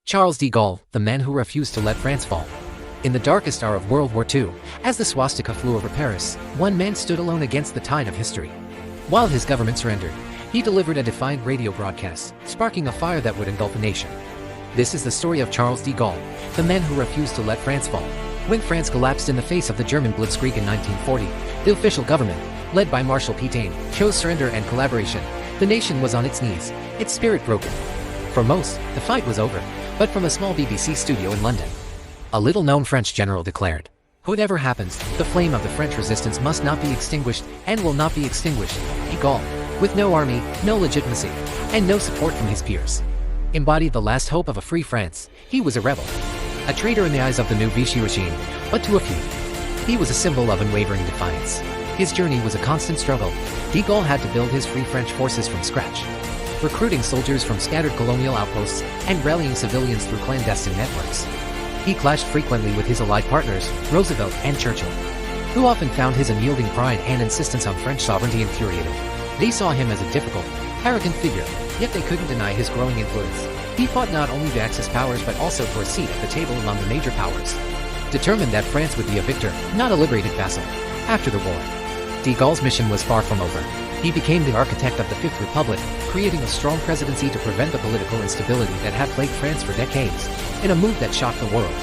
Charles de Gaulle, the man who refused to let France fall. In the darkest hour of World War II, as the swastika flew over Paris, one man stood alone against the tide of history. While his government surrendered, he delivered a defiant radio broadcast, sparking a fire that would engulf a nation. This is the story of Charles de Gaulle, the man who refused to let France fall. When France collapsed in the face of the German Blitzkrieg in 1940, the official government, led by Marshal Pétain, chose surrender and collaboration. The nation was on its knees, its spirit broken. For most, the fight was over, but from a small BBC studio in London, a little-known French general declared, "Whatever happens, the flame of the French resistance must not be extinguished and will not be extinguished." De Gaulle, with no army, no legitimacy, and no support from his peers, embodied the last hope of a free France. He was a rebel, a traitor in the eyes of the new Vichy regime, but to a few, he was a symbol of unwavering defiance. His journey was a constant struggle. De Gaulle had to build his Free French forces from scratch, recruiting soldiers from scattered colonial outposts and rallying civilians through clandestine networks. He clashed frequently with his allied partners, Roosevelt and Churchill, who often found his unyielding pride and insistence on French sovereignty infuriating. They saw him as a difficult, arrogant figure, yet they couldn't deny his growing influence. He fought not only to access powers but also for a seat at the table among the major powers, determined that France would be a victor, not a liberated vassal. After the war, de Gaulle's mission was far from over. He became the architect of the Fifth Republic, creating a strong presidency to prevent the political instability that had plagued France for decades, in a move that shocked the world.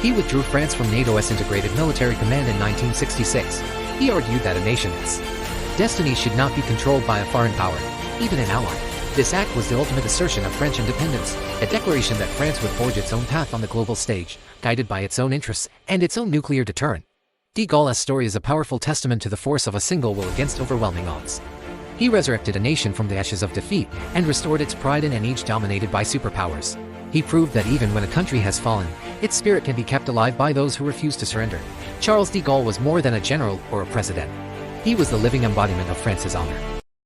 He withdrew France from NATO's integrated military command in 1966. He argued that a nation's destiny should not be controlled by a foreign power, even an ally. This act was the ultimate assertion of French independence, a declaration that France would forge its own path on the global stage, guided by its own interests and its own nuclear deterrent. De Gaulle's story is a powerful testament to the force of a single will against overwhelming odds. He resurrected a nation from the ashes of defeat and restored its pride in an age dominated by superpowers. He proved that even when a country has fallen, its spirit can be kept alive by those who refuse to surrender. Charles de Gaulle was more than a general or a president. He was the living embodiment of France's honor.